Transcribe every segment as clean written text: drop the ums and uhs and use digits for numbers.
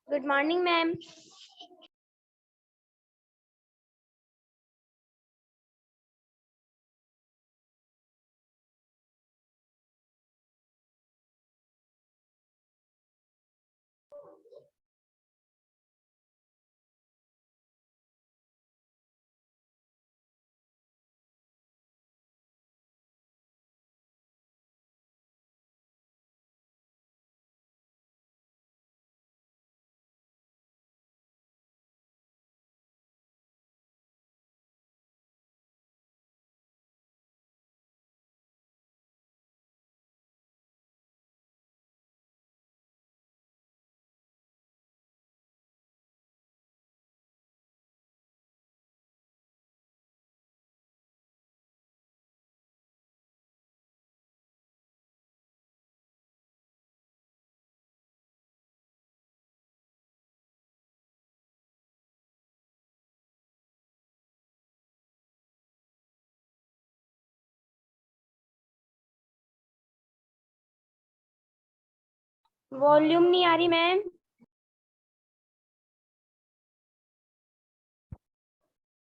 Good morning, ma'am. Volume नहीं आ रही ma'am.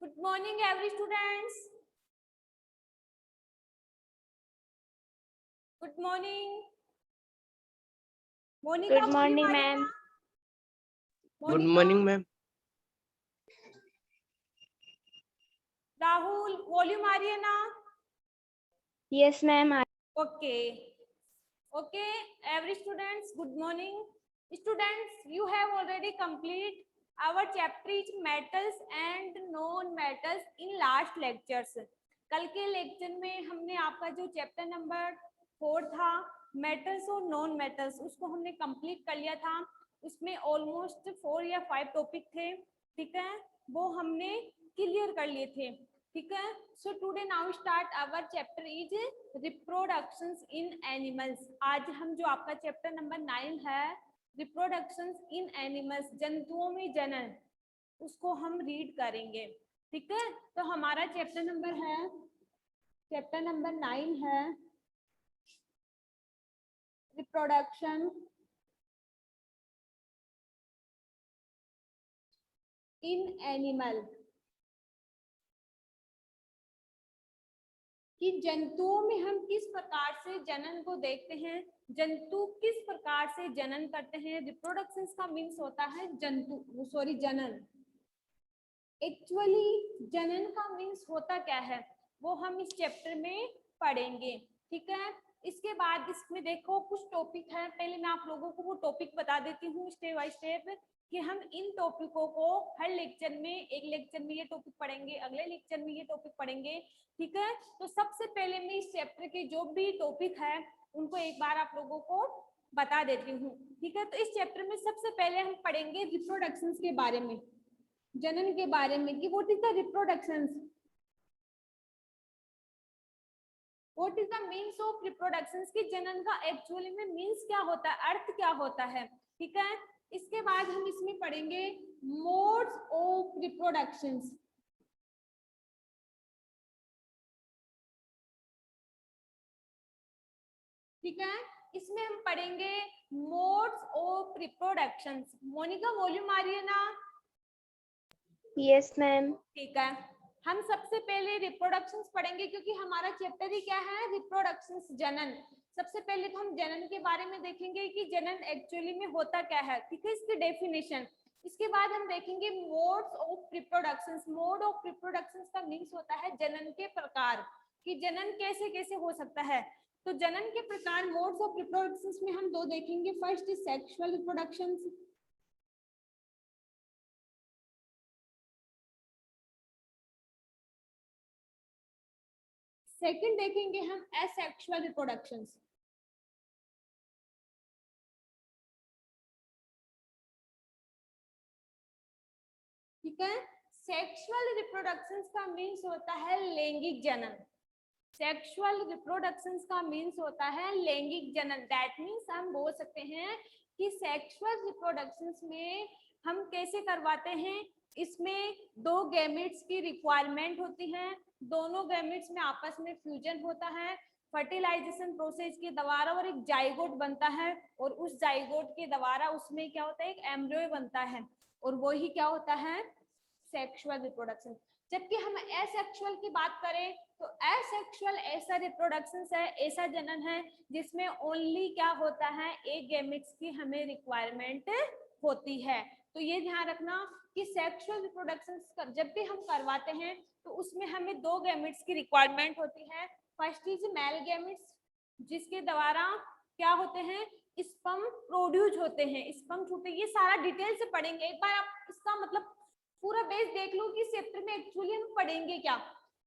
Good morning, every students. Good morning. Monica, Good morning, volume आ रही है ma'am. ना? Good Monica, morning, ma'am. Rahul, volume आ रही है ना? Yes, ma'am. Okay. Okay, every students, good morning. Students, you have already completed our chapter is metals and non-metals in last lectures. कल के लेक्चर में हमने आपका जो चैप्टर नंबर 4 था मेटल्स और नॉन मेटल्स उसको हमने कंप्लीट कर लिया था. उसमें ऑलमोस्ट 4 या 5 टॉपिक थे. ठीक है, वो हमने क्लियर कर लिए थे. ठीक है, so today now start our chapter is reproductions in animals. आज हम जो आपका चैप्टर नंबर 9 है रिप्रोडक्शंस इन एनिमल्स, जंतुओं में जनन, उसको हम रीड करेंगे. ठीक है, तो हमारा चैप्टर नंबर 9 है रिप्रोडक्शन इन एनिमल. कि जंतुओं में हम किस प्रकार से जनन को देखते हैं, जंतु किस प्रकार से जनन करते हैं. रिप्रोडक्शन का मीन्स होता है जनन. एक्चुअली जनन का मीन्स होता क्या है वो हम इस चैप्टर में पढ़ेंगे. ठीक है, इसके बाद इसमें देखो कुछ टॉपिक है. पहले मैं आप लोगों को वो टॉपिक बता देती हूँ स्टेप बाय स्टेप कि हम इन टॉपिकों को हर लेक्चर में, एक लेक्चर में ये टॉपिक पढ़ेंगे, अगले लेक्चर में ये टॉपिक पढ़ेंगे. ठीक है, तो सबसे पहले मैं इस चैप्टर के जो भी टॉपिक है उनको एक बार आप लोगों को बता देती हूँ. ठीक है, तो इस चैप्टर में सबसे पहले हम पढ़ेंगे रिप्रोडक्शन के बारे में, जनन के बारे में कि what is the reproduction, what is the means of reproduction, कि जनन का एक्चुअली में मीन्स क्या होता है, अर्थ क्या होता है. ठीक है, इसके बाद हम इसमें पढ़ेंगे मोड्स ऑफ रिप्रोडक्शन. ठीक है, इसमें हम पढ़ेंगे modes of reproduction. Monica volume आ रही है ना? Yes, ma'am. ठीक है, हम सबसे पहले रिप्रोडक्शंस पढ़ेंगे क्योंकि हमारा चैप्टर ही क्या है, रिप्रोडक्शंस, जनन. सबसे पहले तो हम जनन के बारे में देखेंगे कि जनन एक्चुअली में होता क्या है. ठीक है, इसकी डेफिनेशन. इसके बाद हम देखेंगे modes of reproductions. Mode of reproductions का मीन्स होता है जनन के प्रकार, कि जनन कैसे कैसे हो सकता है. तो जनन के प्रकार मोड्स ऑफ रिप्रोडक्शंस में हम दो देखेंगे. First is sexual reproductions, second देखेंगे हम एसेक्सुअल रिप्रोडक्शंस. ठीक है, सेक्सुअल रिप्रोडक्शंस का मीन्स होता है लैंगिक जनन. सेक्सुअल रिप्रोडक्शंस का मीन्स होता है लैंगिक जनन. दैट मीन्स हम बोल सकते हैं कि सेक्सुअल रिप्रोडक्शंस में हम कैसे करवाते हैं, इसमें दो गैमेट्स की रिक्वायरमेंट होती है, दोनों गैमेट्स में आपस में फ्यूजन होता है, फर्टिलाइजेशन प्रोसेस के द्वारा और एक जाइगोट बनता है, और उस जाइगोट के द्वारा उसमें क्या होता है, एक एम्ब्रियो बनता है, और वो ही क्या होता है, सेक्सुअल रिप्रोडक्शन। जबकि हम एसेक्सुअल की बात करें तो एसेक्सुअल ऐसा रिप्रोडक्शन है, ऐसा जनन है जिसमें ओनली क्या होता है, एक गैमेट्स की हमें रिक्वायरमेंट होती है। तो ये ध्यान रखना कि सेक्सुअल रिप्रोडक्शन जब भी हम करवाते हैं तो उसमें हमें दो गैमेट्स की रिक्वायरमेंट होती है। फर्स्ट इज मेल गैमेट्स, जिसके द्वारा क्या होते हैं, स्पर्म प्रोड्यूस होते हैं, स्पर्म छूटे। ये सारा डिटेल से पढ़ेंगे, एक बार आप इसका मतलब पूरा बेस देख लो कि इस चैप्टर में एक्चुअली हम पढ़ेंगे क्या।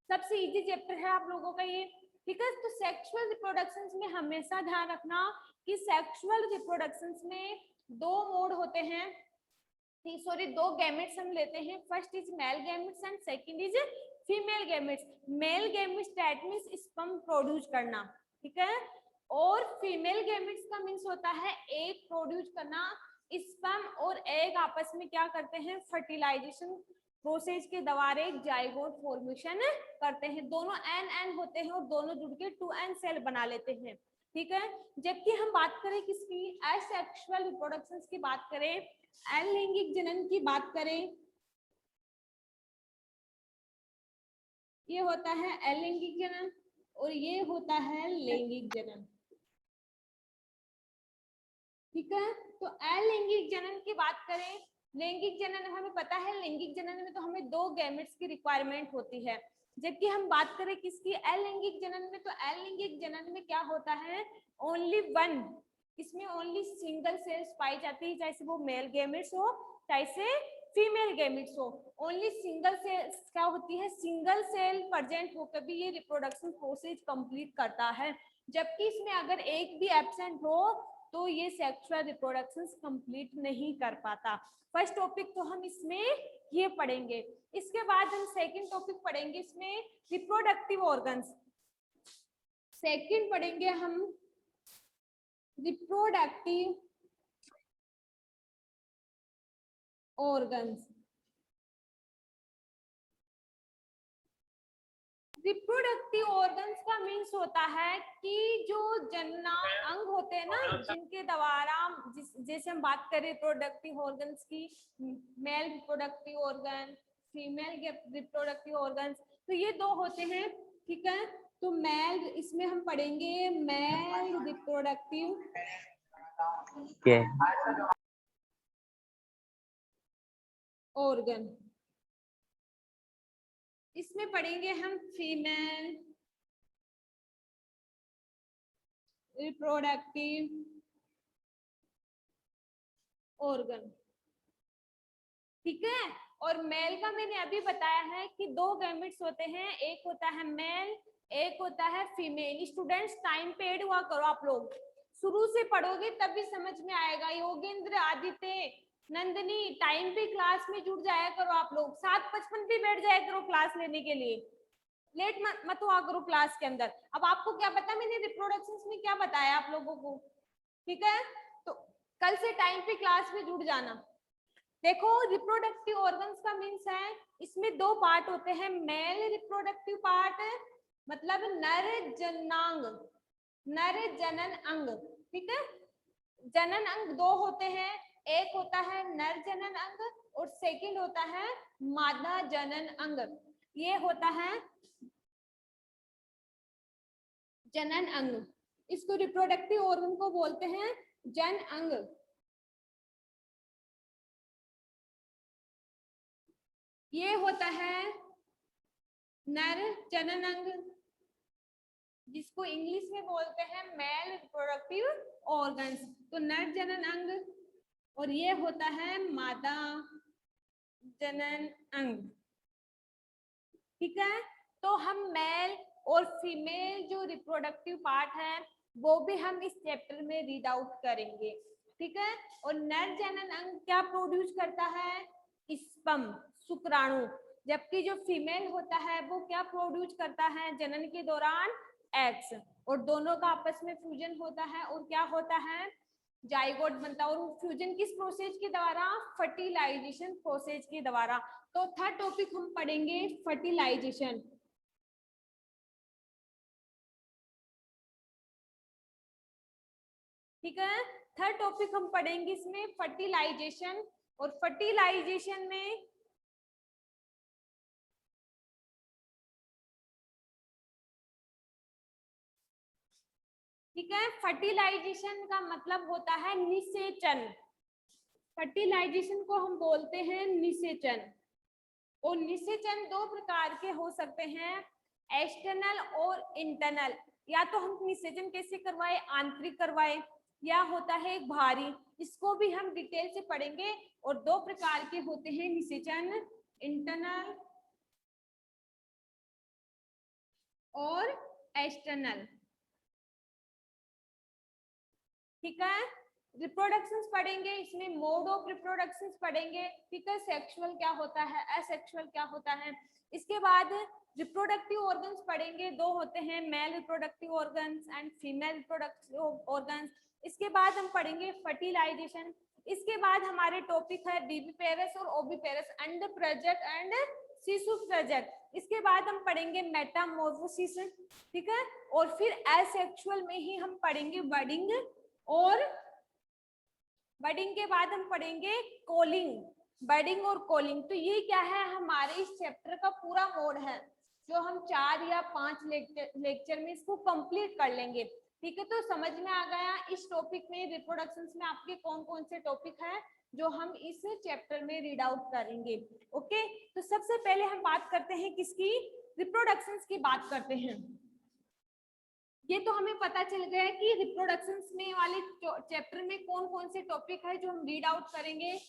सबसे इजी चैप्टर है आप लोगों का ये, ठीक है। तो सेक्सुअल रिप्रोडक्शंस में हमेशा ध्यान रखना कि सेक्सुअल रिप्रोडक्शंस में दो मोड होते हैं, सॉरी दो गैमेट्स हम लेते हैं। First is male gametes and second is female gametes. Male gametes that means sperm produce करना, ठीक है, और फीमेल गैमेट्स का मींस होता है एग प्रोड्यूस करना। स्पर्म और एग आपस में क्या करते हैं, फर्टिलाइजेशन प्रोसेस के द्वारा एक जाइगोट फॉर्मेशन करते हैं। दोनों एन होते हैं और दोनों जुड़ के 2n सेल बना लेते हैं, ठीक है। जबकि हम बात करें किसकी, एसेक्सुअल रिप्रोडक्शंस की बात करें, अलैंगिक जनन की बात करें, ये होता है अलैंगिक जनन और ये होता है लैंगिक जनन, ठीक है। तो अलैंगिक जनन की बात करें, लैंगिक जनन हमें पता है, लैंगिक जनन में तो हमें दो गैमेट्स की रिक्वायरमेंट होती है। जबकि हम बात करें किसकी, अलैंगिक जनन में, तो अलैंगिक जनन में क्या होता है, ओनली वन, इसमें ओनली सिंगल सेल्स पाई जाती है, चाहे से वो मेल गैमेट्स हो चाहे से फीमेल गैमेट्स हो। ओनली सिंगल सेल्स क्या होती है, सिंगल सेल प्रेजेंट होकर भी ये रिप्रोडक्शन प्रोसेस कंप्लीट करता है। जबकि इसमें अगर एक भी एब्सेंट हो तो ये सेक्सुअल रिप्रोडक्शन कंप्लीट नहीं कर पाता। फर्स्ट टॉपिक तो हम इसमें ये पढ़ेंगे। इसके बाद हम सेकंड टॉपिक पढ़ेंगे, इसमें रिप्रोडक्टिव ऑर्गन्स। सेकंड पढ़ेंगे हम रिप्रोडक्टिव ऑर्गन्स। रिप्रोडक्टिव ऑर्गन्स का मीन्स होता है कि जो जनना अंग होते हैं ना, जिनके द्वारा जैसे हम बात करें रिप्रोडक्टिव ऑर्गन्स की, male reproductive organ, female reproductive organs, तो ये दो होते हैं, ठीक है। तो मेल, इसमें हम पढ़ेंगे मेल रिप्रोडक्टिव ऑर्गन, इसमें पढ़ेंगे हम फीमेल रिप्रोडक्टिव ऑर्गन, ठीक है। और मेल का मैंने अभी बताया है कि दो गैमेट्स होते हैं, एक होता है मेल, एक होता है फीमेल। स्टूडेंट्स टाइम पे ऐड हुआ करो, आप लोग शुरू से पढ़ोगे तभी समझ में आएगा। योगेंद्र, आदित्य, नंदनी, टाइम पे क्लास में जुड़ जाया करो आप लोग, 7:55 पे बैठ जाया करो क्लास लेने के लिए, लेट मत हुआ करो क्लास के अंदर। अब आपको क्या पता मैंने रिप्रोडक्शन में क्या बताया आप लोगों को, ठीक है। तो कल से टाइम पे क्लास में जुड़ जाना। देखो रिप्रोडक्टिव ऑर्गन्स का मीन्स है, इसमें दो पार्ट होते हैं, मेल रिप्रोडक्टिव पार्ट मतलब नर जनांग, नर जनन अंग, ठीक है। जनन अंग दो होते हैं, एक होता है नर जनन अंग और सेकंड होता है मादा जनन अंग। ये होता है जनन अंग, इसको रिप्रोडक्टिव ऑर्गन को बोलते हैं जन अंग। ये होता है नर जनन अंग, जिसको इंग्लिश में बोलते हैं मेल रिप्रोडक्टिव ऑर्गन्स, तो नर जनन अंग, और ये होता है मादा जनन अंग, ठीक है। तो हम मेल और फीमेल जो रिप्रोडक्टिव पार्ट है वो भी हम इस चैप्टर में रीड आउट करेंगे, ठीक है। और नर जनन अंग क्या प्रोड्यूस करता है, स्पर्म, शुक्राणु, जबकि जो फीमेल होता है वो क्या प्रोड्यूस करता है जनन के दौरान, एग्स, और दोनों का आपस में फ्यूजन होता है और क्या होता है, जाइगोट बनता है। और फ्यूजन किस प्रोसेस के द्वारा, फर्टिलाइजेशन प्रोसेस के द्वारा। तो थर्ड टॉपिक हम पढ़ेंगे फर्टिलाइजेशन। ठीक है। थर्ड टॉपिक हम पढ़ेंगे इसमें फर्टिलाइजेशन, और फर्टिलाइजेशन में ठीक है, फर्टिलाइजेशन का मतलब होता है निषेचन। फर्टिलाइजेशन को हम बोलते हैं निषेचन। और निषेचन दो प्रकार के हो सकते हैं, एक्सटर्नल और इंटरनल। या तो हम निषेचन कैसे करवाए, आंतरिक करवाए, या होता है बाहरी। इसको भी हम डिटेल से पढ़ेंगे। और दो प्रकार के होते हैं निषेचन, इंटरनल और एक्सटर्नल। ठीक है। रिप्रोडक्शंस पढ़ेंगे, इसमें मोड ऑफ रिप्रोडक्शंस पढ़ेंगे। ठीक है, सेक्सुअल क्या होता है, असेक्सुअल क्या होता है। इसके बाद रिप्रोडक्टिव ऑर्गन्स पढ़ेंगे, दो होते हैं, male reproductive organs and female reproductive organs. इसके बाद हम पढ़ेंगे फर्टिलाइजेशन। इसके बाद हमारे टॉपिक है बीबीपेरस और ओवीपेरस, अंड प्रजक एंड शिशु प्रजक। इसके बाद हम पढ़ेंगे मेटामॉर्फोसिस। ठीक है, और फिर एसेक्सुअल में ही हम पढ़ेंगे बडिंग, और बडिंग के बाद हम पढ़ेंगे कोलिंग। बडिंग और कोलिंग, तो ये क्या है, हमारे इस चैप्टर का पूरा मोड है, जो हम 4 या 5 लेक्चर में इसको कंप्लीट कर लेंगे। ठीक है, तो समझ में आ गया इस टॉपिक में, रिप्रोडक्शंस में आपके कौन कौन से टॉपिक हैं जो हम इस चैप्टर में रीड आउट करेंगे। ओके, तो सबसे पहले हम बात करते हैं किसकी, रिप्रोडक्शंस की बात करते हैं। ये तो हमें पता चल गया है कि रिप्रोडक्शंस में वाले चैप्टर में कौन कौन से टॉपिक है जो हम रीड आउट करेंगे।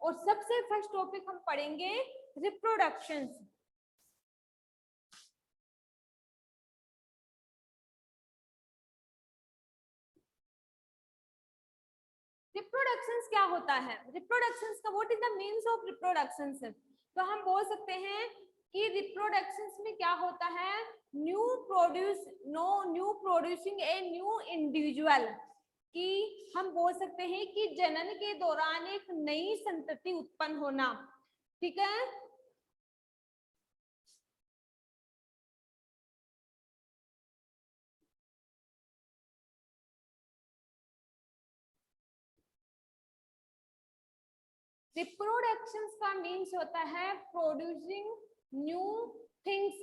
और सबसे फर्स्ट टॉपिक हम पढ़ेंगे रिप्रोडक्शंस। रिप्रोडक्शंस क्या होता है, रिप्रोडक्शंस का what is the means of reproductions. तो हम बोल सकते हैं कि रिप्रोडक्शंस में क्या होता है, new producing a new individual. कि हम बोल सकते हैं कि जनन के दौरान एक नई संतति उत्पन्न होना। ठीक है, रिप्रोडक्शंस का मीन्स होता है प्रोड्यूसिंग न्यू थिंग्स,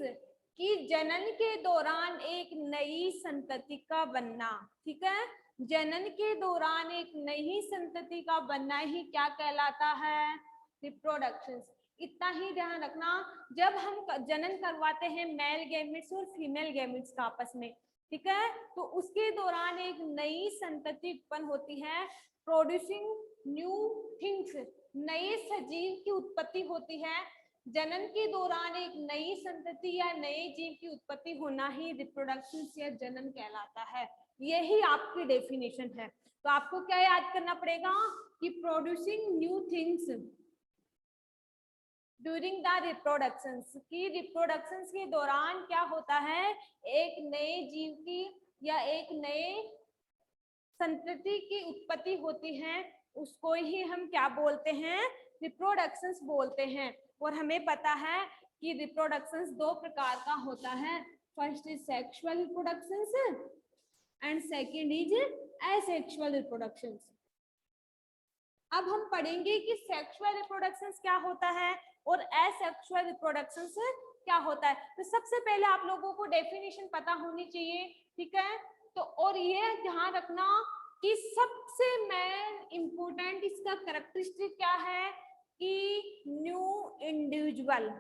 कि जनन के दौरान एक नई संतति का बनना। ठीक है, जनन के दौरान एक नई संतति का बनना ही क्या कहलाता है, रिप्रोडक्शंस। इतना ही ध्यान रखना, जब हम जनन करवाते हैं मेल गैमेट्स और फीमेल गैमेट्स का आपस में, ठीक है, तो उसके दौरान एक नई संतति उत्पन्न होती है, प्रोड्यूसिंग न्यू थिंग्स, नए सजीव की उत्पत्ति होती है। जनन के दौरान एक नई संतति या नए जीव की उत्पत्ति होना ही रिप्रोडक्शन या जनन कहलाता है। यही आपकी डेफिनेशन है। तो आपको क्या याद करना पड़ेगा कि producing new things during the reproductions, की रिप्रोडक्शंस के दौरान क्या होता है, एक नए जीव की या एक नए संतति की उत्पत्ति होती है, उसको ही हम क्या बोलते हैं, रिप्रोडक्शंस बोलते हैं। और हमें पता है कि रिप्रोडक्शंस दो प्रकार का होता है, first is sexual reproductions and second is asexual reproductions. अब हम पढ़ेंगे कि सेक्सुअल रिप्रोडक्शंस क्या होता है और एसेक्सुअल रिप्रोडक्शंस क्या होता है। तो सबसे पहले आप लोगों को डेफिनेशन पता होनी चाहिए। ठीक है, तो और ये ध्यान रखना कि सबसे मेन इंपोर्टेंट इसका कैरेक्टरिस्टिक क्या है कि न्यू इंडिविजुअल।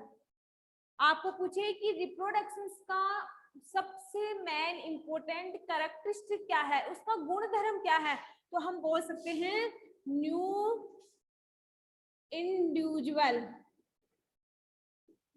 आपको पूछे कि रिप्रोडक्शंस का सबसे मेन इंपोर्टेंट कैरेक्टरिस्टिक क्या है, उसका गुण धर्म क्या है, तो हम बोल सकते हैं न्यू इंडिविजुअल।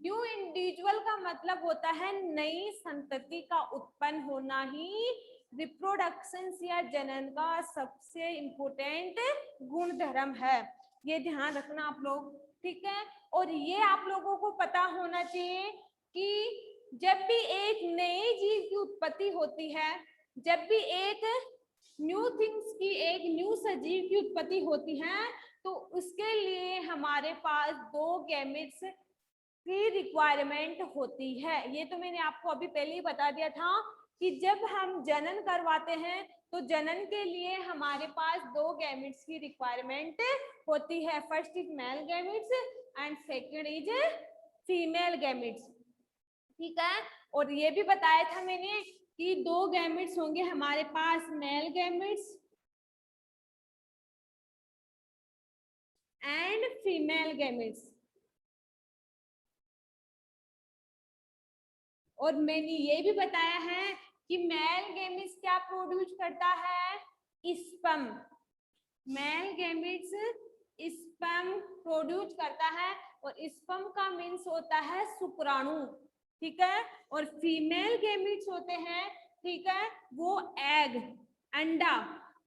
न्यू इंडिविजुअल का मतलब होता है नई संतति का उत्पन्न होना ही रिप्रोडक्शंस या जनन का सबसे इंपोर्टेंट गुण धर्म है। ये ध्यान रखना आप लोग। ठीक है, और ये आप लोगों को पता होना चाहिए कि जब भी एक नए जीव की उत्पत्ति होती है, जब भी एक न्यू थिंग्स की, एक न्यू सजीव की उत्पत्ति होती है, तो उसके लिए हमारे पास दो गैमेट्स की रिक्वायरमेंट होती है। ये तो मैंने आपको अभी पहले ही बता दिया था कि जब हम जनन करवाते हैं तो जनन के लिए हमारे पास 2 गैमेट्स की रिक्वायरमेंट होती है। First is male gametes and second is female gametes, ठीक है। और ये भी बताया था मैंने कि 2 गैमेट्स होंगे हमारे पास, male gametes and female gametes. और मैंने ये भी बताया है कि मेल गैमेट्स क्या प्रोड्यूस करता है, sperm. Male gametes sperm produce करता है और स्पर्म का मीन्स होता है शुक्राणु, ठीक है। और फीमेल गैमेट्स होते हैं, ठीक है, वो एग, अंडा,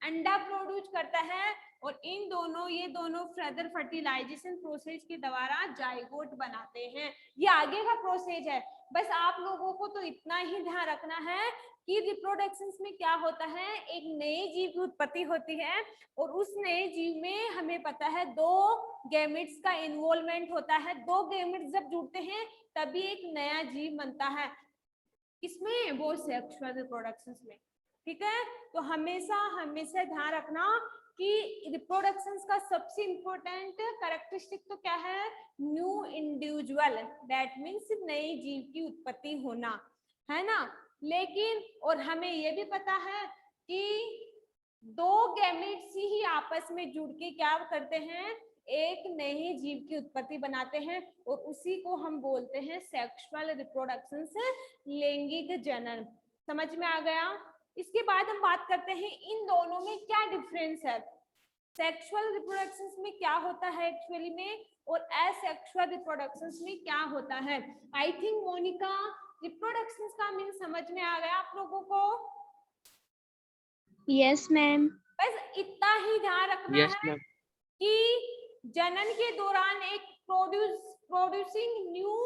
अंडा प्रोड्यूस करता है। और इन दोनों, ये दोनों फर्दर फर्टिलाइजेशन प्रोसेस के द्वारा जाइगोट बनाते हैं। ये आगे का प्रोसेस है। बस आप लोगों को तो इतना ही ध्यान रखना है कि रिप्रोडक्शन में क्या होता है, एक नए जीव की उत्पत्ति होती है और उस नए जीव में हमें पता है 2 गैमेट्स का इन्वॉल्वमेंट होता है। 2 गैमेट्स जब जुड़ते हैं तभी एक नया जीव बनता है। किसमें, वो सेक्सुअल रिप्रोडक्शन में, ठीक है। तो हमेशा हमेशा ध्यान रखना कि रिप्रोडक्शन का सबसे इंपॉर्टेंट कैरेक्टरिस्टिक तो क्या है, न्यू इंडिविजुअल, दैट मीन्स नए जीव की उत्पत्ति होना, है ना। लेकिन और हमें ये भी पता है कि 2 गैमेट्स ही आपस में जुड़ के क्या करते हैं, एक नए जीव की उत्पत्ति बनाते हैं और उसी को हम बोलते हैं सेक्सुअल रिप्रोडक्शन, लैंगिक जनन। समझ में आ गया। इसके बाद हम बात करते हैं इन दोनों में क्या डिफरेंस है, सेक्सुअल रिप्रोडक्शन में क्या होता है एक्चुअली में और एसेक्सुअल रिप्रोडक्शन में क्या होता है। आई थिंक मोनिका रिप्रोडक्शन का मीन समझ में आ गया आप लोगों को। Yes ma'am. बस इतना ही ध्यान रखना यस है मैम। कि जनन के दौरान एक प्रोड्यूसिंग न्यू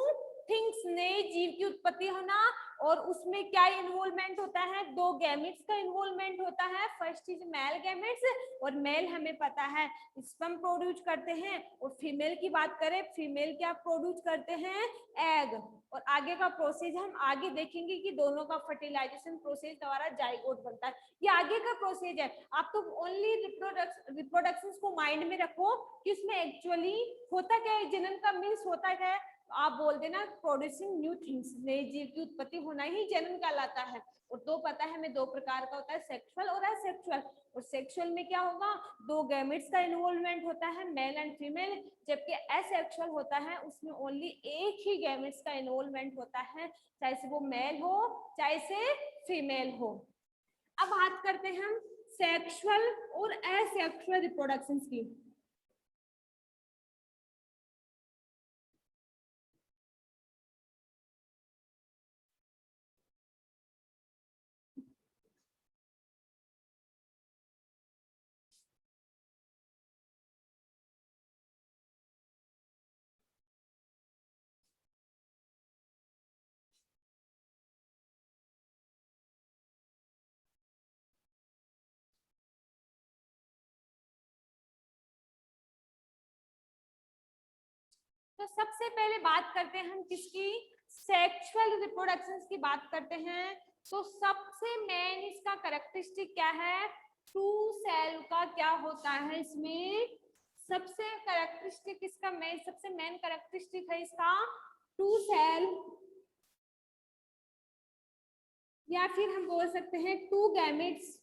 थिंग्स, नए जीव की उत्पत्ति होना और उसमें क्या इन्वॉल्वमेंट होता है, 2 गैमेट्स का इन्वॉल्वमेंट होता है। फर्स्ट इज मेल गैमेट्स और मेल हमें पता है स्पर्म प्रोड्यूस करते हैं और फीमेल की बात करें, फीमेल क्या प्रोड्यूस करते हैं, एग। और आगे का प्रोसेस हम आगे देखेंगे कि दोनों का फर्टिलाइजेशन प्रोसेस द्वारा जाइगोट बनता है। ये आगे का प्रोसेस है। आप तो ओनली रिप्रोडक्शन को माइंड में रखो कि उसमें एक्चुअली होता क्या है, जनन का मीन्स होता क्या है। आप बोल देना प्रोड्यूसिंग न्यू थिंग्स, नए जीव की उत्पत्ति होना ही जनन कहलाता है। और तो पता है हमें 2 प्रकार का होता है, सेक्सुअल और एसेक्सुअल। और सेक्सुअल में क्या होगा, 2 गैमेट्स का इन्वॉल्वमेंट होता है, मेल एंड फीमेल। जबकि एसेक्सुअल होता है उसमें ओनली एक ही गैमेट्स का इन्वॉल्वमेंट होता है, चाहे से वो मेल हो चाहे से फीमेल हो। अब बात करते हैं हम सेक्सुअल और एसेक्सुअल रिप्रोडक्शन की। तो सबसे पहले बात करते हैं हम किसकी, सेक्सुअल रिप्रोडक्शन की बात करते हैं। तो सबसे मेन इसका कैरेक्टरिस्टिक क्या है, 2 सेल का क्या होता है इसमें, सबसे कैरेक्टरिस्टिक इसका मेन, सबसे मेन कैरेक्टरिस्टिक है इसका 2 सेल, या फिर हम बोल सकते हैं 2 गैमेट्स।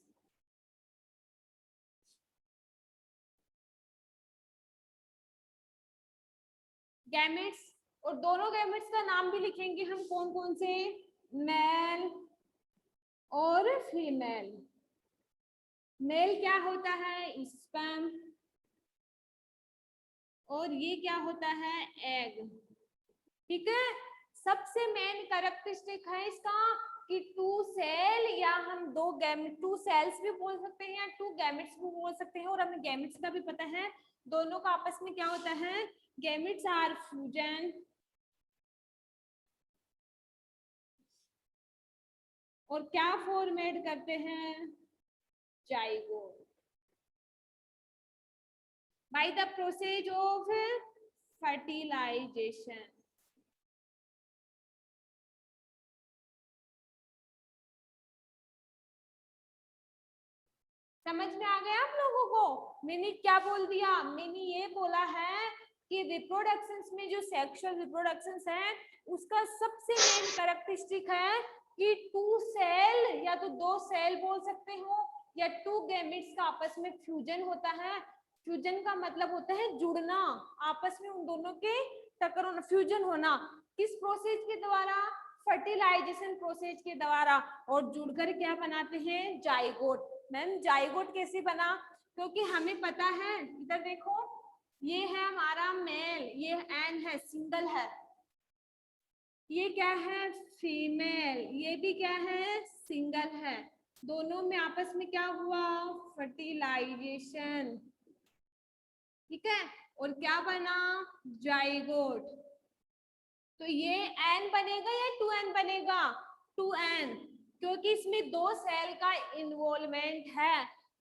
गैमेट्स, और दोनों गैमेट्स का नाम भी लिखेंगे हम, कौन कौन से, मेल और फीमेल। मेल क्या होता है, स्पर्म, और ये क्या होता है, एग, ठीक है। सबसे मेन कैरेक्टरिस्टिक है इसका कि 2 सेल, या हम 2 गैमेट, 2 सेल्स भी बोल सकते हैं या 2 गैमेट्स भी बोल सकते हैं। और हमें गैमेट्स का भी पता है, दोनों का आपस में क्या होता है, गैमेट्स आर फ्यूजन, और क्या फॉर्मेट करते हैं, zygote, by the process of fertilization. समझ में आ गया आप लोगों को? मैंने क्या बोल दिया? मैंने ये बोला है कि रिप्रोडक्शंस में जो सेक्सुअल रिप्रोडक्शंस है उसका सबसे मेन कैरेक्टरिस्टिक है कि टू सेल या तो दो सेल बोल सकते हो या टू गैमेट्स का आपस में फ्यूजन होता है। फ्यूजन का मतलब होता है जुड़ना, आपस में उन दोनों के टक्कर होना, फ्यूजन होना। किस प्रोसेस के द्वारा? फर्टिलाइजेशन प्रोसेस के द्वारा। और जुड़कर क्या बनाते हैं? जाइगोट। मैम जाइगोट कैसे बना? क्योंकि हमें पता है, इधर देखो, ये है हमारा मेल, ये एन है, सिंगल है, ये क्या है? फीमेल, ये भी क्या है? सिंगल है। दोनों में आपस में क्या हुआ? फर्टिलाइजेशन। ठीक है, और क्या बना? जाइगोट। तो ये एन बनेगा या 2n बनेगा? 2n, क्योंकि इसमें दो सेल का इन्वॉल्वमेंट है।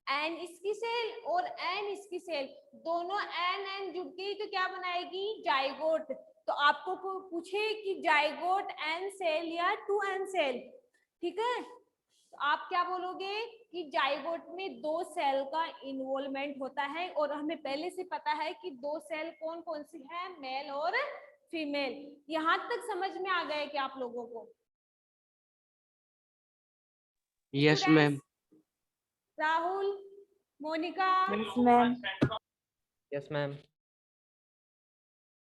एन इसकी सेल और एन इसकी सेल, दोनों एन एन जुड़ गई तो क्या बनाएगी? जाइगोट। तो आपको पूछे कि जाइगोट एन सेल या 2n सेल, ठीक है, तो आप क्या बोलोगे कि जाइगोट में दो सेल का इन्वॉल्वमेंट होता है। और हमें पहले से पता है कि दो सेल कौन कौन सी है? मेल और फीमेल। यहां तक समझ में आ गए क्या आप लोगों को? Yes, ma'am. Rahul, Monika, Yes, ma'am. Yes, ma'am.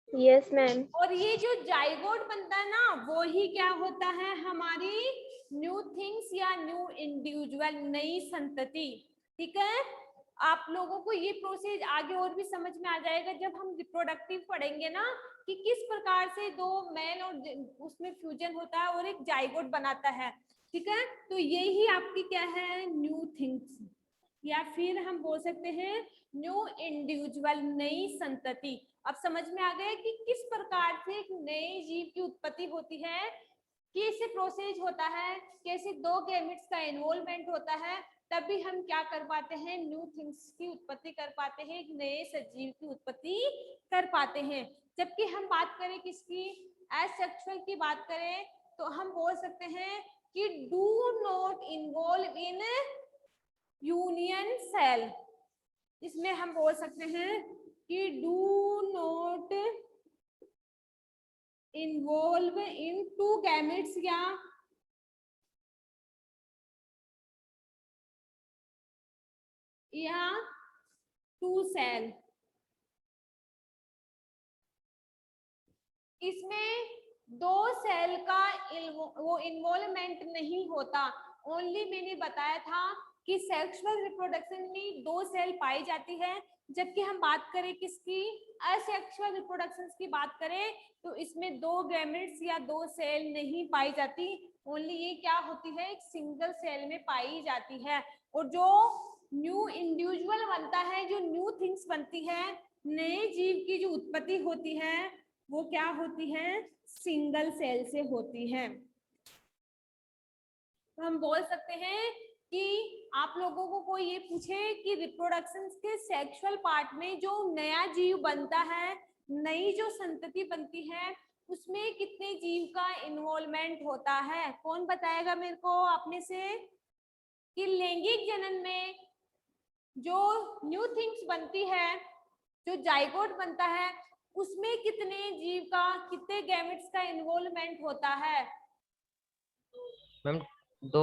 Yes, ma'am. और ये जो जाइगोट बनता है ना, वो ही क्या होता है? हमारी न्यू थिंग्स या न्यू इंडिविजुअल, नई संतति। ठीक है, आप लोगों को ये प्रोसेस आगे और भी समझ में आ जाएगा जब हम रिप्रोडक्टिव पढ़ेंगे ना, कि किस प्रकार से दो मेल और उसमें फ्यूजन होता है और एक जाइगोट बनाता है। ठीक है, तो यही आपकी क्या है? न्यू थिंग्स, या फिर हम बोल सकते हैं न्यू इंडिविजुअल, नई संतति। अब समझ में आ गया कि किस प्रकार से एक नए जीव की उत्पत्ति होती है, कैसे प्रोसेस होता है, कैसे दो गैमेट्स का इन्वॉल्वमेंट होता है, तभी हम क्या कर पाते हैं? न्यू थिंग्स की उत्पत्ति कर पाते हैं, एक नए सजीव की उत्पत्ति कर पाते हैं। जबकि हम बात करें किसकी? एसेक्सुअल की बात करें तो हम बोल सकते हैं कि do not involve in union cell. इसमें हम बोल सकते हैं कि do not involve in two gametes या टू सेल। इसमें दो सेल का वो इन्वॉल्वमेंट नहीं होता। ओनली मैंने बताया था कि सेक्सुअल रिप्रोडक्शन में दो सेल पाई जाती है, जबकि हम बात करें किसकी? असेक्सुअल रिप्रोडक्शन की बात करें तो इसमें दो गैमेट्स या दो सेल नहीं पाई जाती। ओनली ये क्या होती है? एक सिंगल सेल में पाई जाती है। और जो न्यू इंडिविजुअल बनता है, जो न्यू थिंग्स बनती है, नए जीव की जो उत्पत्ति होती है, वो क्या होती है? सिंगल सेल से होती है। तो हम बोल सकते हैं कि आप लोगों को कोई ये पूछे कि रिप्रोडक्शन के सेक्सुअल पार्ट में जो नया जीव बनता है, नई जो संतति बनती है, उसमें कितने जीव का इन्वॉल्वमेंट होता है? कौन बताएगा मेरे को अपने से कि लैंगिक जनन में जो न्यू थिंग्स बनती है, जो जाइगोट बनता है, उसमें कितने जीव का, कितने गैमेट्स का इन्वॉल्वमेंट होता है? मैम दो।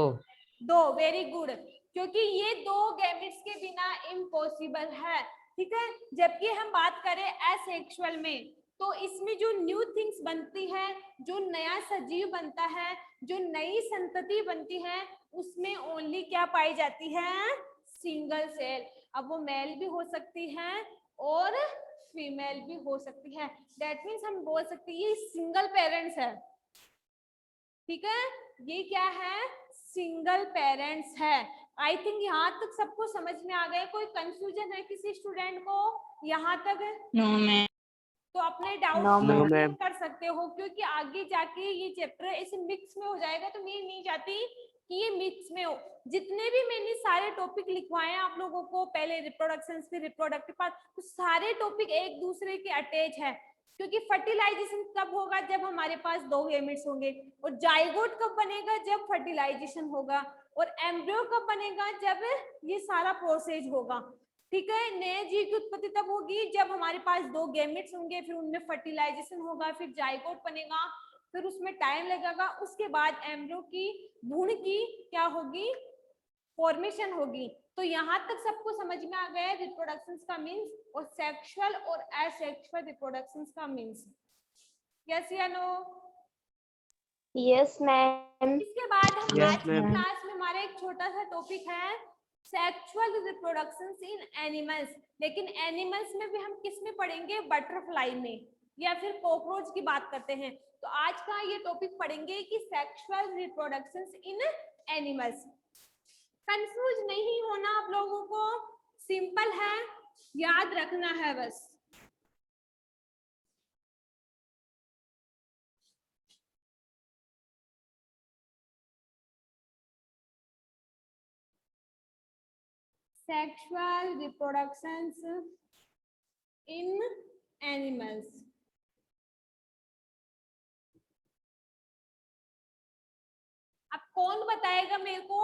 दो। वेरी गुड, क्योंकि ये दो गैमेट्स के बिना इम्पॉसिबल है। ठीक है, जबकि हम बात करें एसेक्सुअल में तो इसमें जो न्यू थिंग्स बनती है, जो नया सजीव बनता है, जो नई संतति बनती है, उसमें ओनली क्या पाई जाती है? Single cell. अब वो मेल भी हो सकती है और फीमेल भी हो सकती है। दैट मीन्स हम बोल सकते हैं ये सिंगल पेरेंट्स है। ठीक है, ये क्या है? सिंगल पेरेंट्स है। आई थिंक यहाँ तक सबको समझ में आ गया। कोई कंफ्यूजन है किसी स्टूडेंट को यहाँ तक? No, ma'am. तो अपने doubt No, No, clear ma'am. कर सकते हो, क्योंकि आगे जाके ये चैप्टर ऐसे मिक्स में हो जाएगा, तो मैं नहीं चाहती कि ये मिक्स में हो। जितने भी मैंने सारे टॉपिक लिखवाए हैं आप लोगों को, पहले रिप्रोडक्शन फिर रिप्रोडक्टिव पार्ट, तो सारे टॉपिक एक दूसरे के अटैच है। क्योंकि फर्टिलाइजेशन कब होगा? जब हमारे पास दो गैमेट्स होंगे। और जाइगोट कब बनेगा? जब फर्टिलाइजेशन होगा। और एम्ब्रियो कब बनेगा? जब ये सारा प्रोसेस होगा, ठीक है। नए जीव की उत्पत्ति तब होगी जब हमारे पास 2 गैमेट्स होंगे, फिर उनमें फर्टिलाइजेशन होगा, फिर जाइगोट बनेगा, फिर उसमें टाइम लगेगा, उसके बाद एम्ब्रियो की भ्रूण की क्या होगी? फॉर्मेशन होगी। तो यहाँ तक सबको समझ में आ गया रिप्रोडक्शन का मीन्स और सेक्सुअल और एसेक्सुअल रिप्रोडक्शन का मीन्स। यस या नो? Yes, ma'am. इसके बाद हम Yes, आज की ma'am. क्लास में हमारा एक छोटा सा टॉपिक है सेक्सुअल रिप्रोडक्शन इन एनिमल्स। लेकिन एनिमल्स में भी हम किस में पढ़ेंगे? बटरफ्लाई में या फिर कॉकरोच की बात करते हैं। तो आज का ये टॉपिक पढ़ेंगे कि sexual reproduction in animals. Confuse नहीं होना आप लोगों को, सिंपल है, याद रखना है बस। Sexual reproductions in animals. अब कौन बताएगा मेरे को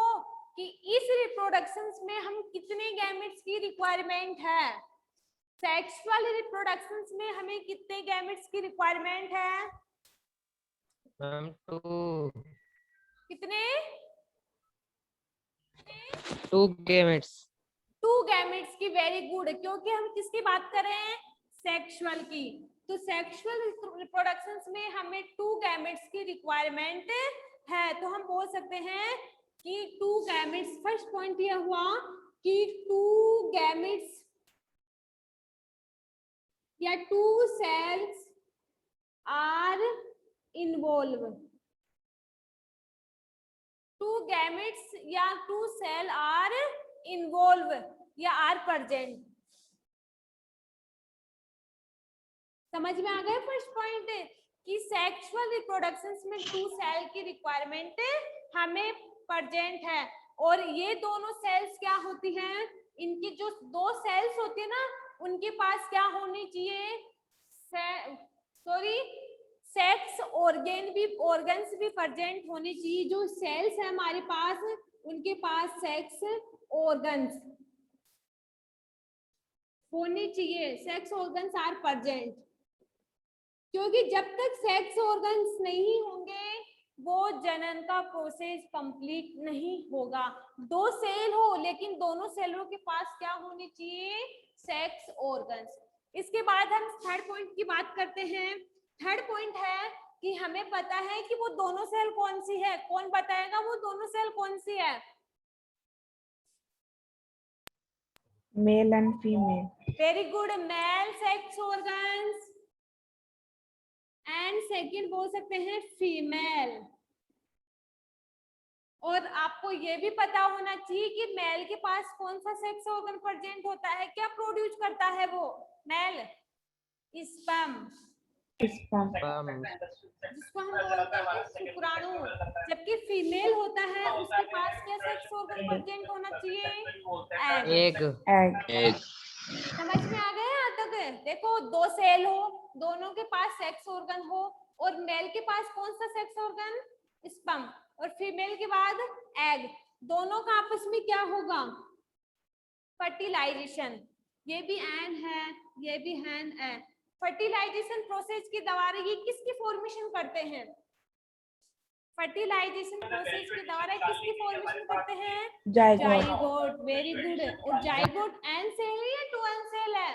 कि इस रिप्रोडक्शंस में हम कितने गैमेट्स की रिक्वायरमेंट है? सेक्सुअल रिप्रोडक्शंस में हमें कितने गैमेट्स की रिक्वायरमेंट है? मैम 2 कितने? 2 gametes. 2 गैमेट्स की। वेरी गुड, क्योंकि हम किसकी बात कर रहे हैं? सेक्सुअल की। तो सेक्सुअल रिप्रोडक्शंस में हमें 2 गैमेट्स की रिक्वायरमेंट है। तो हम बोल सकते हैं कि 2 गैमेट्स, फर्स्ट पॉइंट यह हुआ कि 2 गैमेट्स या 2 सेल्स आर इन्वॉल्व। 2 गैमेट्स या 2 सेल आर इन्वॉल्व या आर प्रेजेंट। समझ में आ गया फर्स्ट पॉइंट कि सेक्सुअल रिप्रोडक्शंस में 2 सेल की रिक्वायरमेंट हमें प्रेजेंट है। और ये दोनों सेल्स क्या होती हैं? इनकी जो 2 सेल्स होती है ना, उनके पास क्या होनी चाहिए? सेक्स ऑर्गन्स भी प्रेजेंट होने चाहिए। जो सेल्स है हमारे पास, उनके पास सेक्स ऑर्गन्स होने चाहिए। सेक्स ऑर्गन्स आर प्रेजेंट, क्योंकि जब तक सेक्स ऑर्गन्स नहीं होंगे वो जनन का प्रोसेस कंप्लीट नहीं होगा। 2 सेल हो लेकिन दोनों सेलों के पास क्या होने चाहिए? Sex organs. इसके बाद हम थर्ड पॉइंट की बात करते हैं। थर्ड पॉइंट है कि हमें पता है कि वो दोनों सेल कौन सी है। कौन बताएगा वो दोनों सेल कौन सी है? Male and female. Very good, male sex organs and second बोल सकते हैं फीमेल। और आपको ये भी पता होना चाहिए कि मेल के पास कौन सा सेक्स ऑर्गन प्रेजेंट होता है, क्या प्रोड्यूस करता है वो मेल? Sperm, Sperm. जिसको हम बोलते हैं शुक्राणु। जबकि फीमेल होता है उसके पास क्या सेक्स ऑर्गन प्रेजेंट होना चाहिए? एग। Egg. Egg. समझ में आ गया यहाँ तक? देखो 2 सेल हो, दोनों के पास सेक्स ऑर्गन हो, और मेल के पास कौन सा सेक्स ऑर्गन? स्पर्म, और फीमेल के बाद एग। दोनों का आपस में क्या होगा? फर्टिलाइजेशन। ये भी एन है, ये भी हैन है। फर्टिलाइजेशन प्रोसेस के द्वारा ये किसकी फॉर्मेशन करते हैं? फर्टिलाइजेशन प्रोसेस के द्वारा किसकी फॉर्मेशन करते हैं? Zygote. जाइगोट। Very good. और जाइगोट एन सेल है या 2 एन सेल है?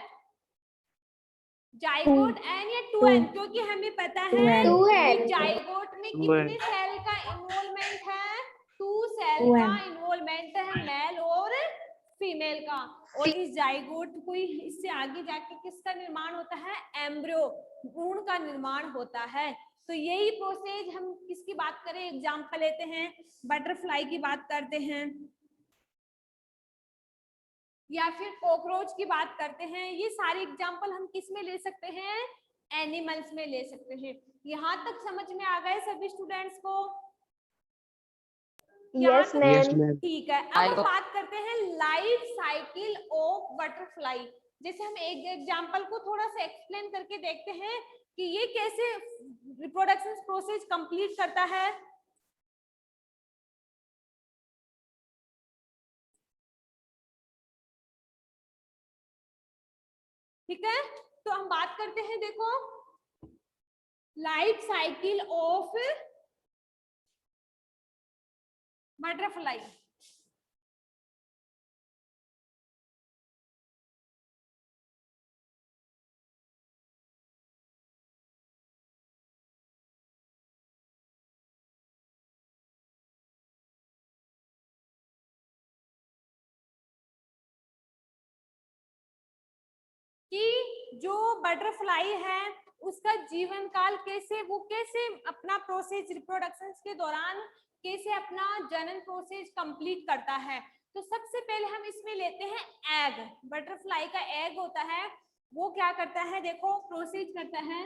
जाइगोट एन या 2 एन? क्योंकि हमें पता है 2 कि जाइगोट में कितने सेल का इन्वॉल्वमेंट है? 2 सेल 2 का N. इन्वॉल्वमेंट है, मेल और फीमेल का। और इस जाइगोट को इससे आगे जाके किसका निर्माण होता है? एम्ब्रियो, भ्रूण का निर्माण होता है। तो यही प्रोसेस हम किसकी बात करें? एग्जांपल लेते हैं, बटरफ्लाई की बात करते हैं या फिर कॉकरोच की बात करते हैं। ये सारे एग्जांपल हम किस में ले सकते हैं? एनिमल्स में ले सकते हैं। यहाँ तक समझ में आ गए सभी स्टूडेंट्स को? Yes, ma'am. ठीक है। अब हम बात करते हैं लाइफ साइकिल ऑफ बटरफ्लाई। जैसे हम एक एग्जांपल को थोड़ा सा एक्सप्लेन करके देखते हैं कि ये कैसे रिप्रोडक्शन प्रोसेस कंप्लीट करता है। ठीक है, तो हम बात करते हैं, देखो लाइफ साइकिल ऑफ बटरफ्लाई। कि जो बटरफ्लाई है उसका जीवन काल कैसे, वो कैसे अपना प्रोसेस रिप्रोडक्शन के दौरान कैसे अपना जनन प्रोसेस कंप्लीट करता है। तो सबसे पहले हम इसमें लेते हैं एग। बटरफ्लाई का एग होता है, वो क्या करता है, देखो प्रोसेस करता है।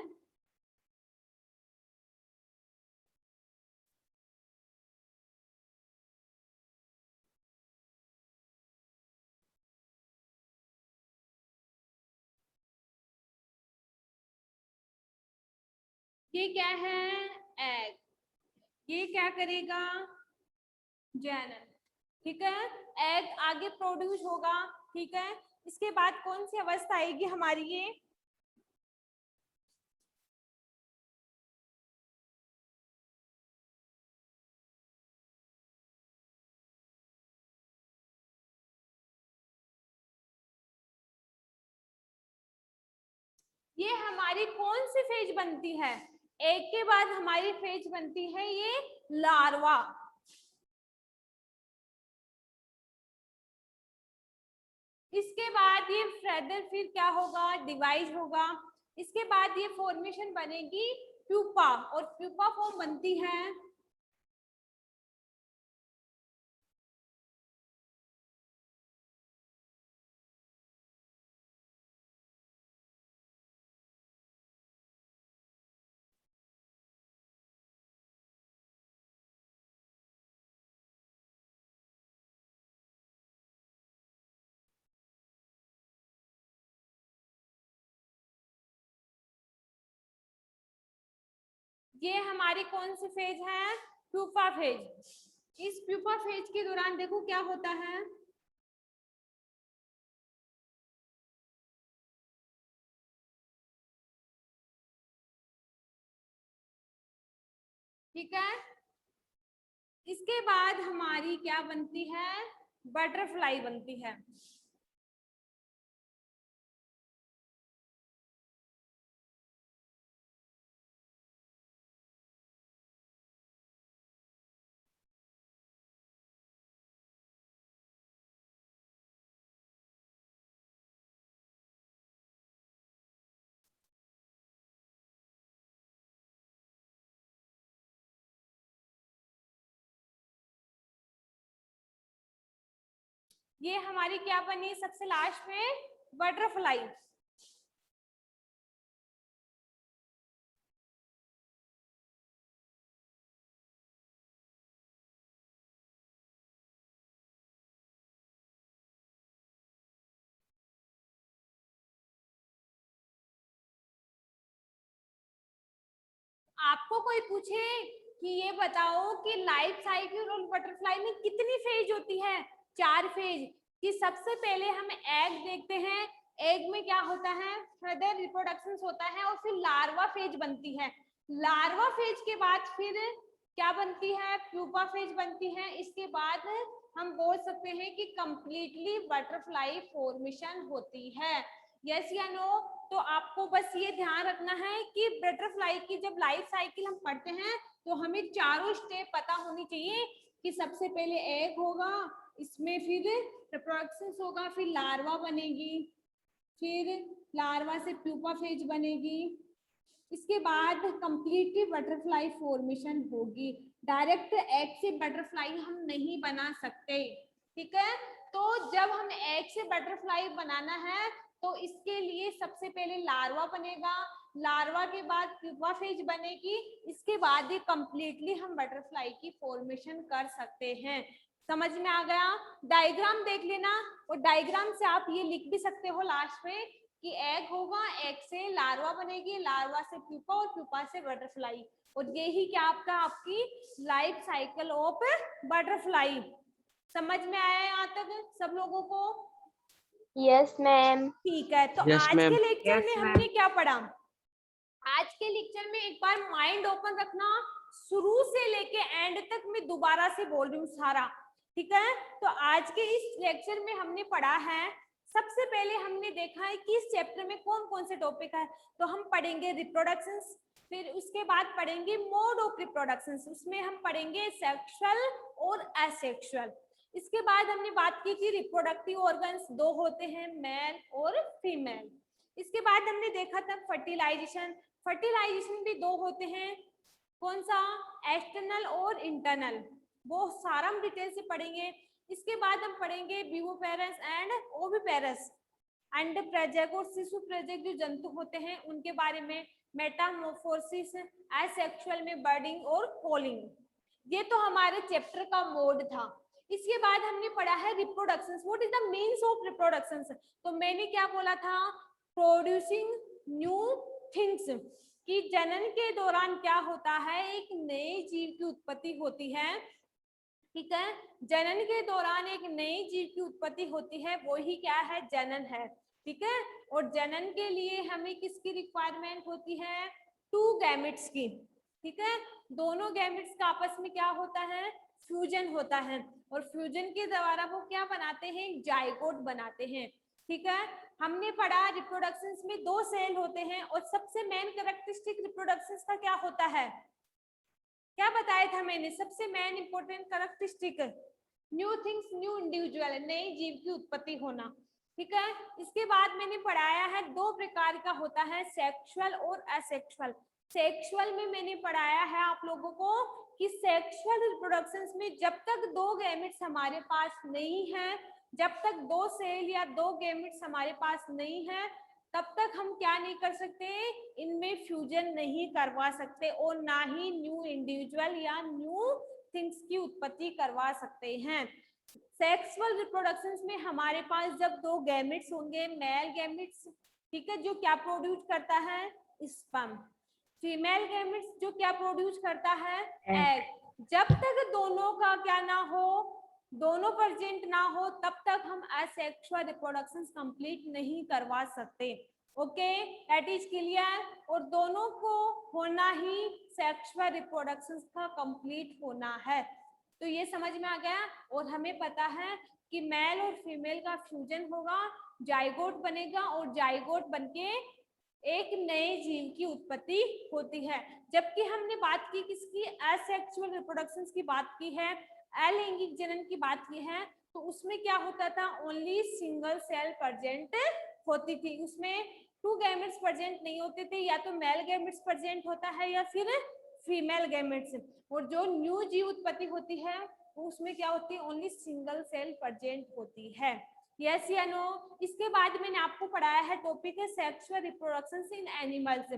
ये क्या है, एग। ये क्या करेगा, जनन। ठीक है, एग आगे प्रोड्यूस होगा। ठीक है, इसके बाद कौन सी अवस्था आएगी हमारी, ये हमारी कौन सी फेज बनती है, एग के बाद हमारी फेज बनती है ये लार्वा। इसके बाद ये फर्दर फिर क्या होगा, डिवाइड होगा। इसके बाद ये फॉर्मेशन बनेगी प्यूपा, और प्यूपा फॉर्म बनती है ये हमारी कौन सी फेज है, प्यूपा फेज। इस प्यूपा फेज के दौरान देखो क्या होता है, ठीक है। इसके बाद हमारी क्या बनती है, बटरफ्लाई बनती है। ये हमारी क्या बनी सबसे लास्ट में, बटरफ्लाई। आपको कोई पूछे कि ये बताओ कि लाइफ साइकिल और बटरफ्लाई में कितनी फेज होती है, 4 फेज। कि सबसे पहले हम एग देखते हैं, एग में क्या होता है, फर्दर रिप्रोडक्शन होता है, और फिर लार्वा फेज बनती है। लार्वा फेज के बाद फिर क्या बनती है, प्यूपा फेज बनती है। इसके बाद हम बोल सकते हैं कि कंप्लीटली बटरफ्लाई फॉर्मेशन होती है। यस या नो। तो आपको बस ये ध्यान रखना है कि बटरफ्लाई की जब लाइफ साइकिल हम पढ़ते हैं तो हमें चारों स्टेप पता होनी चाहिए कि सबसे पहले एग होगा, इसमें फिर रिप्रोडक्शन होगा, फिर लार्वा बनेगी, फिर लार्वा से प्यूपा फेज बनेगी, इसके बाद कंप्लीटली बटरफ्लाई फॉर्मेशन होगी। डायरेक्ट एग से बटरफ्लाई हम नहीं बना सकते। ठीक है, तो जब हम एग से बटरफ्लाई बनाना है तो इसके लिए सबसे पहले लार्वा बनेगा, लार्वा के बाद प्यूपा फेज बनेगी, इसके बाद ही कंप्लीटली हम बटरफ्लाई की फॉर्मेशन कर सकते हैं। समझ में आ गया। डायग्राम देख लेना, और डायग्राम से आप ये लिख भी सकते हो लास्ट में कि एग होगा, एग से लार्वा बनेगी, लार्वा से प्यूपा, और प्यूपा से बटरफ्लाई। और यही क्या आपका आपकी लाइफ साइकिल ऑफ बटरफ्लाई। समझ में आया यहाँ तक सब लोगों को? Yes, ma'am. ठीक है, तो Yes, आज ma'am. के लेक्चर Yes, में ma'am. हमने क्या पढ़ा? आज के लेक्चर में एक बार माइंड ओपन रखना, शुरू से लेके एंड तक मैं दोबारा से बोल रही हूँ सारा, ठीक है? तो आज के इस लेक्चर में हमने पढ़ा है, सबसे पहले हमने देखा है कि इस चैप्टर में कौन कौन से टॉपिक है। तो हम पढ़ेंगे रिप्रोडक्शंस, फिर उसके बाद पढ़ेंगे मोड ऑफ रिप्रोडक्शंस, उसमें हम पढ़ेंगे सेक्सुअल और एसेक्सुअल। इसके बाद हमने बात की कि रिप्रोडक्टिव ऑर्गन्स दो होते हैं, मेल और फीमेल। इसके बाद हमने देखा था फर्टिलाइजेशन, फर्टिलाइजेशन भी दो होते हैं, कौन सा? एक्सटर्नल और इंटरनल, वो सारा हम डिटेल से पढ़ेंगे। इसके बाद हम पढ़ेंगे विवोपेरस एंड ओविपेरस, अंड प्रेजक और शिशु प्रेजक जो जंतु होते हैं उनके बारे में, मेटामॉर्फोसिस, एसेक्सुअल में बर्डिंग और कॉलिंग। ये तो हमारे चैप्टर का मोड था। इसके बाद हमने पढ़ा है reproductions, what is the means of reproductions. तो मैंने क्या बोला था? प्रोड्यूसिंग न्यू थिंग्स, कि जनन के दौरान क्या होता है, एक नए जीव की उत्पत्ति होती है, ठीक है? जनन के दौरान एक नई जीव की उत्पत्ति होती है, वो ही क्या है? जनन है, ठीक है? और जनन के लिए हमें किसकी रिक्वायरमेंट होती है? 2 गैमेट्स की, ठीक है? दोनों गैमेट्स का आपस में क्या होता है? फ्यूजन होता है, और फ्यूजन के द्वारा वो क्या बनाते हैं? जाइगोट बनाते हैं, ठीक है? हमने पढ़ा रिप्रोडक्शंस में 2 सेल होते हैं, और सबसे मेन कैरेक्टरिस्टिक रिप्रोडक्शंस का क्या होता है? क्या बताया था मैंने? सबसे main important characteristic new things, new individual, नई जीव की उत्पत्ति होना, ठीक है? इसके बाद मैंने पढ़ाया है 2 प्रकार का होता है, सेक्सुअल और असेक्सुअल। सेक्सुअल में मैंने पढ़ाया है आप लोगों को कि सेक्सुअल रिप्रोडक्शंस में जब तक 2 गैमेट्स हमारे पास नहीं है, जब तक 2 सेल या 2 गैमेट्स हमारे पास नहीं है, तब तक हम क्या नहीं कर सकते? इनमें फ्यूजन नहीं करवा सकते, और ना ही न्यू इंडिविजुअल या न्यू थिंग्स की उत्पत्ति करवा सकते हैं। सेक्सुअल रिप्रोडक्शंस में हमारे पास जब 2 गैमेट्स होंगे, मेल गैमेट्स, ठीक है, जो क्या प्रोड्यूस करता है? स्पर्म। फीमेल गैमेट्स जो क्या प्रोड्यूस करता है? एग। जब तक दोनों का क्या ना हो, दोनों प्रेजेंट ना हो, तब तक हम असेक्सुअल रिप्रोडक्शंस कंप्लीट नहीं करवा सकते। Okay, that is clear. और दोनों को होना ही सेक्सुअल रिप्रोडक्शंस का कंप्लीट होना है। तो ये समझ में आ गया। और हमें पता है कि मेल और फीमेल का फ्यूजन होगा, जाइगोट बनेगा, और जाइगोट बनके एक नए जीव की उत्पत्ति होती है। जबकि हमने बात की किसकी? एसेक्सुअल रिप्रोडक्शंस की बात की है, अलैंगिक जनन की बात की है, तो उसमें क्या होता था? ओनली सिंगल सेल प्रेजेंट होती थी, उसमें 2 गैमेट्स प्रेजेंट नहीं होते थे, या तो मेल गैमेट्स प्रेजेंट होता है या फिर फीमेल गैमेट्स। और जो न्यू जीव उत्पत्ति होती है उसमें क्या होती है? ओनली सिंगल सेल प्रेजेंट होती है। यस या नो? इसके बाद मैंने आपको पढ़ाया है टॉपिक है सेक्सुअल रिप्रोडक्शंस इन एनिमल्स,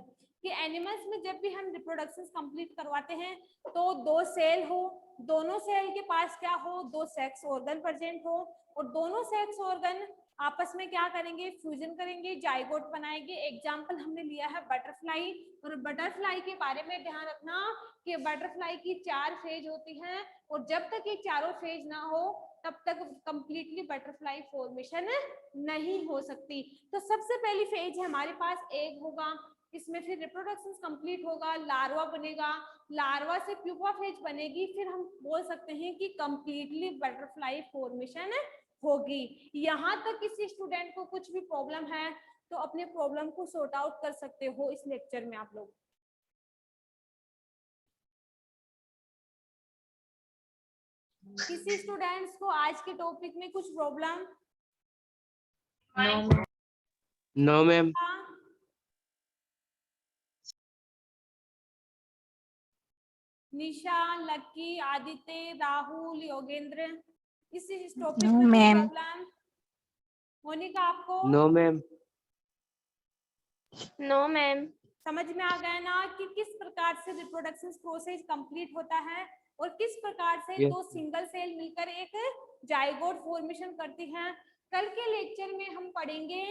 कि एनिमल्स में जब भी हम रिप्रोडक्शंस कंप्लीट करवाते हैं तो 2 सेल हो, दोनों सेल के पास क्या हो? 2 सेक्स ऑर्गन प्रेजेंट हो, और दोनों सेक्स ऑर्गन आपस में क्या करेंगे? फ्यूजन करेंगे, जाइगोट बनाएंगे। एग्जाम्पल हमने लिया है बटरफ्लाई, और बटरफ्लाई के बारे में ध्यान रखना कि बटरफ्लाई की 4 फेज होती हैं, और जब तक ये चारों फेज ना हो तब तक कंप्लीटली बटरफ्लाई फॉर्मेशन नहीं हो सकती। तो सबसे पहली फेज है हमारे पास एग होगा, इसमें फिर रिप्रोडक्शन कंप्लीट होगा, लार्वा बनेगा, लार्वा से प्यूपा फेज बनेगी, फिर हम बोल सकते हैं कि कंप्लीटली बटरफ्लाई फॉर्मेशन होगी। यहाँ तक किसी स्टूडेंट को कुछ भी प्रॉब्लम है तो अपने प्रॉब्लम को सॉर्ट आउट कर सकते हो इस लेक्चर में आप लोग। किसी स्टूडेंट्स को आज के टॉपिक में कुछ प्रॉब्लम? No, ma'am. निशा, लक्की, आदित्य, राहुल, योगेंद्र, इस टॉपिक No, में कोई ma'am. प्रॉब्लम? मोनिका आपको? No, ma'am. No, ma'am. समझ में आ गया ना कि किस प्रकार से रिप्रोडक्शन प्रोसेस कंप्लीट होता है और किस प्रकार से Yes. 2 सिंगल सेल मिलकर एक जाइगोट फॉर्मेशन करती हैं। कल के लेक्चर में हम पढ़ेंगे